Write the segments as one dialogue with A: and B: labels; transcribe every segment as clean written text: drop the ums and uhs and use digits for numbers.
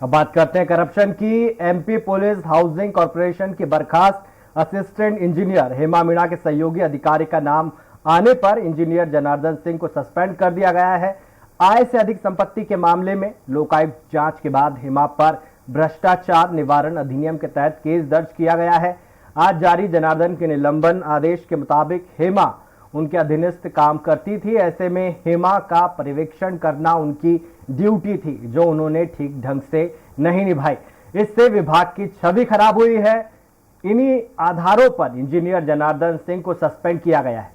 A: अब बात करते हैं करप्शन की। एमपी पुलिस हाउसिंग कॉर्पोरेशन की बर्खास्त असिस्टेंट इंजीनियर हेमा मीणा के सहयोगी अधिकारी का नाम आने पर इंजीनियर जनार्दन सिंह को सस्पेंड कर दिया गया है। आय से अधिक संपत्ति के मामले में लोकायुक्त जांच के बाद हेमा पर भ्रष्टाचार निवारण अधिनियम के तहत केस दर्ज किया गया है। आज जारी जनार्दन के निलंबन आदेश के मुताबिक हेमा उनके अधीनस्थ काम करती थी। ऐसे में हेमा का पर्यवेक्षण करना उनकी ड्यूटी थी, जो उन्होंने ठीक ढंग से नहीं निभाई। इससे विभाग की छवि खराब हुई है। इन्हीं आधारों पर इंजीनियर जनार्दन सिंह को सस्पेंड किया गया है।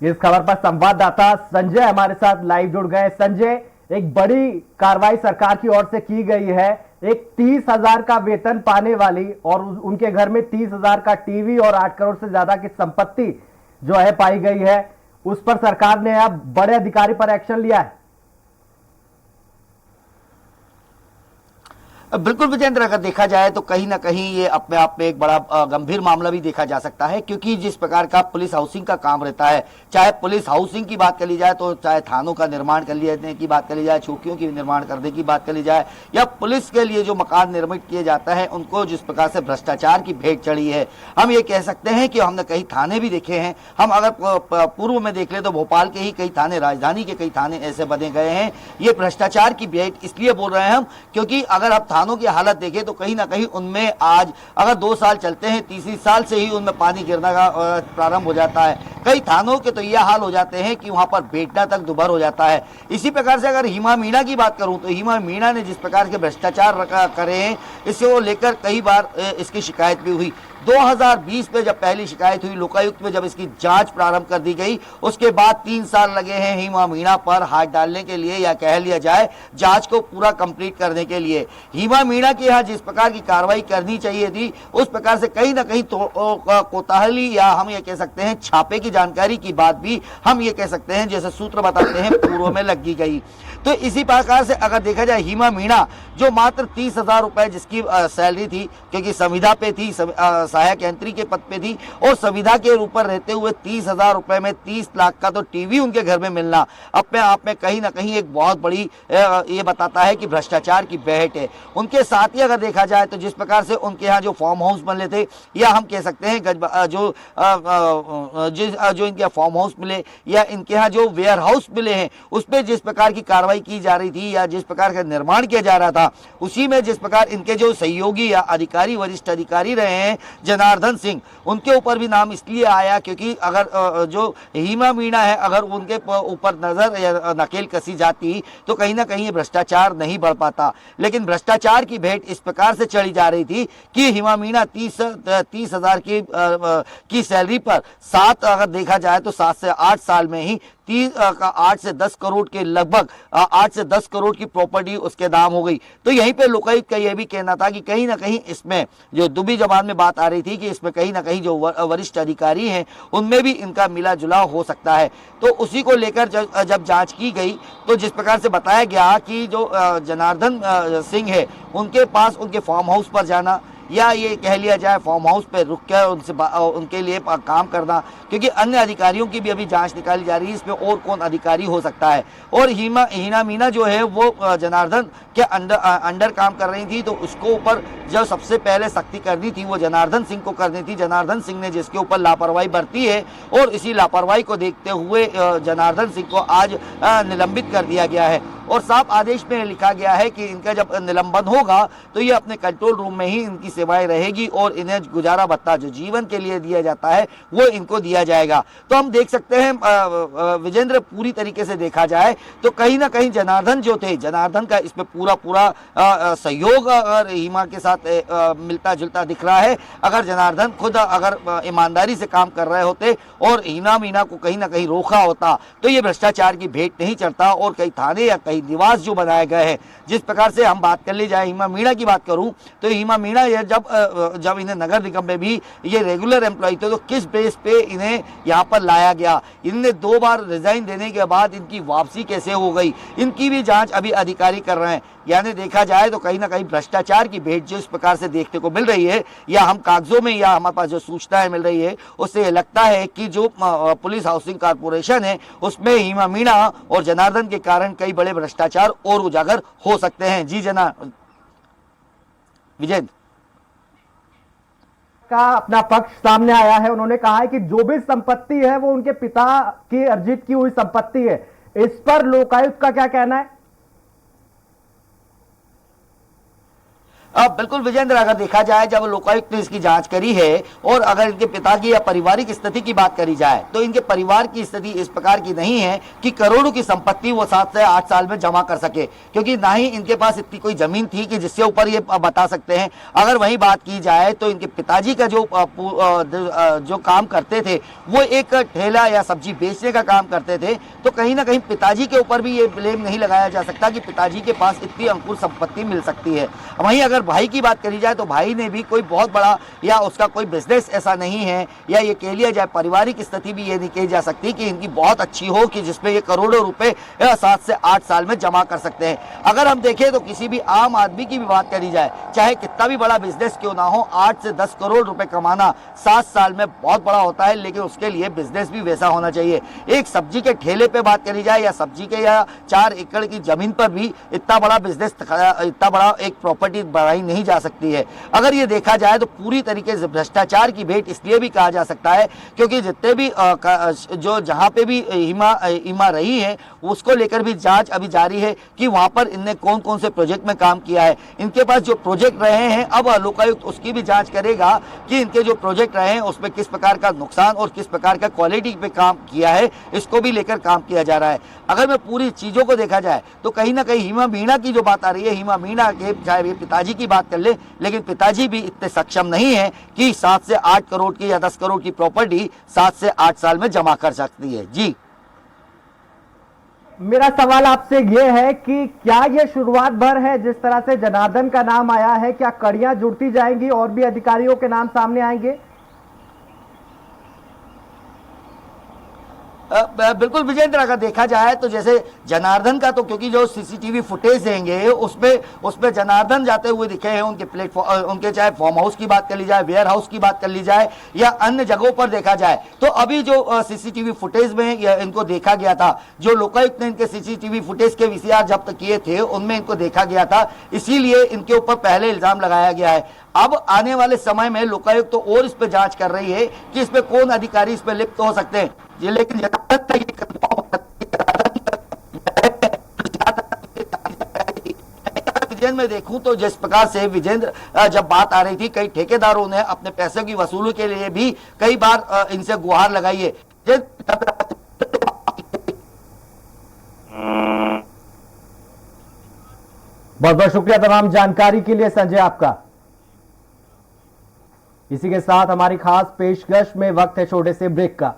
A: इस खबर पर संवाददाता संजय हमारे साथ लाइव जुड़ गए। संजय, एक बड़ी कार्रवाई सरकार की ओर से की गई है। एक 30,000 का वेतन पाने वाली और उनके घर में 30,000 का टीवी और 8 करोड़ से ज्यादा की संपत्ति जो है पाई गई है, उस पर सरकार ने अब बड़े अधिकारी पर एक्शन लिया है।
B: बिल्कुल विजेंद्र, अगर देखा जाए तो कहीं ना कहीं ये अपने आप में एक बड़ा गंभीर मामला भी देखा जा सकता है, क्योंकि जिस प्रकार का पुलिस हाउसिंग का काम रहता है, चाहे पुलिस हाउसिंग की बात कर ली जाए, तो चाहे थानों का निर्माण कर लेने की बात कर ली जाए, चौकियों की निर्माण करने की बात कर ली जाए, या पुलिस के लिए जो मकान निर्मित किए जाता है, उनको जिस प्रकार से भ्रष्टाचार की भेंट चढ़ी है, हम ये कह सकते हैं कि हमने कई थाने भी देखे हैं। हम अगर पूर्व में देख ले तो भोपाल के ही कई थाने, राजधानी के कई थाने ऐसे बने गए हैं। ये भ्रष्टाचार की भेंट इसलिए बोल रहे हैं हम, क्योंकि अगर आप थानों की हालत देखें तो कहीं ना कहीं उनमें आज अगर 2 साल चलते हैं, तीसरी साल से ही उनमें पानी गिरना का प्रारंभ हो जाता है। कई थानों के तो यह हाल हो जाते हैं कि वहां पर बैठना तक दुभर हो जाता है। इसी प्रकार से अगर हेमा मीणा की बात करूं तो हेमा मीणा ने जिस प्रकार के भ्रष्टाचार करे हैं, इससे लेकर कई बार इसकी शिकायत भी हुई। 2020 में जब पहली शिकायत हुई, लोकायुक्त में जब इसकी जांच प्रारंभ कर दी गई, उसके बाद 3 साल लगे हैं हेमा मीणा पर हाथ डालने के लिए, या कह लिया जाए जांच को पूरा कंप्लीट करने के लिए। हेमा मीणा के यहाँ जिस प्रकार की कार्रवाई करनी चाहिए थी, उस प्रकार से कहीं ना कहीं कोताहली, या हम ये कह सकते हैं छापे की जानकारी की बात भी हम ये कह सकते हैं, जैसे सूत्र बताते हैं, पूर्व में लगी गई। तो इसी प्रकार से अगर देखा जाए, हेमा मीणा जो मात्र 30,000 रुपए जिसकी सैलरी थी, क्योंकि संविदा पे थी, सहायक यंत्री के पद पे थी, और संविदा के ऊपर रहते हुए 30,000 रुपए में 30 लाख का तो टीवी उनके घर में मिलना अपने आप में कहीं ना कहीं एक बहुत बड़ी ये बताता है कि भ्रष्टाचार की बहट है। उनके साथ ही अगर देखा जाए तो जिस प्रकार से उनके यहाँ जो फार्म हाउस बने थे, या हम कह सकते हैं जो इनके फार्म हाउस मिले, या इनके यहाँ जो वेयर हाउस मिले हैं, उस पर जिस प्रकार की कार्रवाई की जा रही थी, या जिस प्रकार का निर्माण किया जा रहा था, उसी में जिस प्रकार इनके जो सहयोगी या अधिकारी, वरिष्ठ अधिकारी रहे हैं जनार्दन सिंह, उनके ऊपर भी नाम इसलिए आया क्योंकि अगर जो हेमा मीणा है, अगर उनके ऊपर नजर या नकेल कसी जाती तो कहीं ना कहीं ये भ्रष्टाचार नहीं बढ़ पाता। लेकिन भ्रष्टाचार की भेंट इस प्रकार से चढ़ी जा रही थी कि हेमा मीणा 30,000 की सैलरी पर 7 अगर देखा जाए तो 7 से 8 साल में ही 8 से 10 करोड़ के लगभग 8 से 10 करोड़ की प्रॉपर्टी उसके नाम हो गई। तो यहीं पे लोकायुक्त का यह भी कहना था कि कहीं ना कहीं इसमें जो दुबी जबान में बात आ रही थी कि इसमें कहीं ना कहीं जो वरिष्ठ अधिकारी हैं, उनमें भी इनका मिला जुला हो सकता है। तो उसी को लेकर जब जांच की गई तो जिस प्रकार से बताया गया कि जो जनार्दन सिंह है, उनके पास उनके फार्म हाउस पर जाना, या ये कह लिया जाए फार्म हाउस पे रुक कर उनके लिए काम करना, क्योंकि अन्य अधिकारियों की भी अभी जांच निकाली जा रही है, इसमें और कौन अधिकारी हो सकता है। और हेमा मीणा जो है वो जनार्दन के अंडर काम कर रही थी, तो उसको ऊपर जो सबसे पहले सख्ती करनी थी वो जनार्दन सिंह को करनी थी। जनार्दन सिंह ने जिसके ऊपर लापरवाही बरती है, और इसी लापरवाही को देखते हुए जनार्दन सिंह को आज निलंबित कर दिया गया है। और साफ आदेश में लिखा गया है कि इनका जब निलंबन होगा तो ये अपने कंट्रोल रूम में ही इनकी सेवाएं रहेगी, और इन्हें गुजारा भत्ता जो जीवन के लिए दिया जाता है वो इनको दिया जाएगा। तो हम देख सकते हैं विजेंद्र, पूरी तरीके से देखा जाए तो कहीं ना कहीं जनार्दन जो थे, जनार्दन का इसमें पूरा सहयोग अगर हेमा के साथ मिलता जुलता दिख रहा है। अगर जनार्दन खुद अगर ईमानदारी से काम कर रहे होते और हेमा मीणा को कहीं ना कहीं रोका होता तो ये भ्रष्टाचार की भेंट नहीं चढ़ता, और कई थाने या कई निवास जो बनाए गए हैं। जिस प्रकार से हम बात कर ली जाए, हेमा मीणा की बात करूं तो हेमा मीणा जब इन्हें नगर निगम में भी ये रेगुलर एम्प्लॉय थे, तो किस बेस पे इन्हें यहाँ पर लाया गया, इनने 2 बार रिजाइन देने के बाद इनकी वापसी कैसे हो गई, इनकी भी जांच अभी अधिकारी कर रहे हैं। यानी देखा जाए तो कहीं ना कहीं भ्रष्टाचार की भेंट जो इस प्रकार से देखने को मिल रही है, या हम कागजों में या हमारे पास जो सूचनाएं मिल रही है, उससे लगता है कि जो पुलिस हाउसिंग कॉर्पोरेशन है उसमें हेमा मीणा और जनार्दन के कारण कई बड़े भ्रष्टाचार और उजागर हो सकते हैं। जी विजेंद्र
A: का अपना पक्ष सामने आया है। उन्होंने कहा है कि जो भी संपत्ति है वो उनके पिता की अर्जित की हुई संपत्ति है। इस पर लोकायुक्त का क्या कहना है?
B: बिल्कुल विजेंद्र, अगर देखा जाए जब लोकायुक्त ने इसकी जांच करी है और अगर इनके पिता की या पारिवारिक स्थिति की बात करी जाए तो इनके परिवार की स्थिति इस प्रकार की नहीं है कि करोड़ों की संपत्ति वो 7 से 8 साल में जमा कर सके, क्योंकि ना ही इनके पास इतनी कोई जमीन थी कि जिससे ऊपर ये बता सकते हैं। अगर वही बात की जाए तो इनके पिताजी का जो काम करते थे वो एक ठेला या सब्जी बेचने का काम करते थे, तो कहीं ना कहीं पिताजी के ऊपर भी ये ब्लेम नहीं लगाया जा सकता कि पिताजी के पास इतनी अंकुर संपत्ति मिल सकती है। वहीं अगर भाई की बात करी जाए तो भाई ने भी कोई बहुत बड़ा या उसका कोई बिजनेस ऐसा नहीं है, या ये कह लिया जाए पारिवारिक स्थिति भी ये नहीं कही जा सकती कि इनकी बहुत अच्छी हो कि जिसमें ये करोड़ों रुपए 7 से 8 साल में जमा कर सकते हैं। अगर हम देखें तो किसी भी आम आदमी की भी बात करी जाए, चाहे कितना भी बड़ा बिजनेस क्यों ना हो, 8 से 10 करोड़ रुपए कमाना 7 साल में बहुत बड़ा होता है, लेकिन उसके लिए बिजनेस भी वैसा होना चाहिए। एक सब्जी के ठेले पे बात करी जाए या सब्जी के या 4 एकड़ की जमीन पर भी इतना बड़ा बिजनेस, इतना बड़ा एक प्रॉपर्टी बढ़ाई नहीं जा सकती है। अगर ये देखा जाए तो पूरी तरीके से भ्रष्टाचार की भेंट इसलिए भी कहा जा सकता है क्योंकि जितने भी जो जहां पे भी हिमा रही है उसको लेकर भी जांच अभी जारी है कि वहां पर इनने कौन कौन से प्रोजेक्ट में काम किया है। इनके पास जो प्रोजेक्ट रहे हैं अब लोकायुक्त उसकी भी जांच करेगा कि इनके जो प्रोजेक्ट रहे हैं उसमें किस प्रकार का नुकसान और किस प्रकार का क्वालिटी पे काम किया है, इसको भी लेकर काम किया जा रहा है। अगर मैं पूरी चीजों को देखा जाए तो कहीं ना कहीं हेमा मीणा की जो बात आ रही है, हेमा मीणा के चाहे पिताजी की बात कर ले, लेकिन पिताजी भी इतने सक्षम नहीं है कि 7 से 8 करोड़ की या 10 करोड़ की प्रॉपर्टी 7 से 8 साल में जमा कर सकती है। जी,
A: मेरा सवाल आपसे यह है कि क्या यह शुरुआत भर है? जिस तरह से जनार्दन का नाम आया है, क्या कड़ियां जुड़ती जाएंगी और भी अधिकारियों के नाम सामने आएंगे?
B: बिल्कुल विजेंद्र, अगर देखा जाए तो जैसे जनार्दन का तो क्योंकि जो सीसीटीवी फुटेज देंगे उसमें जनार्दन जाते हुए दिखे हैं, उनके प्लेटफॉर्म, उनके चाहे फार्म हाउस की बात कर ली जाए, वेयर हाउस की बात कर ली जाए या अन्य जगहों पर देखा जाए, तो अभी जो सीसीटीवी फुटेज में इनको देखा गया था, जो लोकायुक्त ने इनके सीसीटीवी फुटेज के वीसीआर जब्त किए थे उनमें इनको देखा गया था, इसीलिए इनके ऊपर पहले इल्जाम लगाया गया है। अब आने वाले समय में लोकायुक्त तो और इस पर जांच कर रही है कि इसमें कौन अधिकारी इस पर लिप्त हो सकते हैं, लेकिन मैं देखूं तो जिस प्रकार से विजेंद्र जब बात आ रही थी, कई ठेकेदारों ने अपने पैसे की वसूली के लिए भी कई बार इनसे गुहार लगाई है।
A: बहुत बहुत शुक्रिया तमाम जानकारी के लिए संजय आपका। इसी के साथ हमारी खास पेशकश में वक्त है छोटे से ब्रेक का।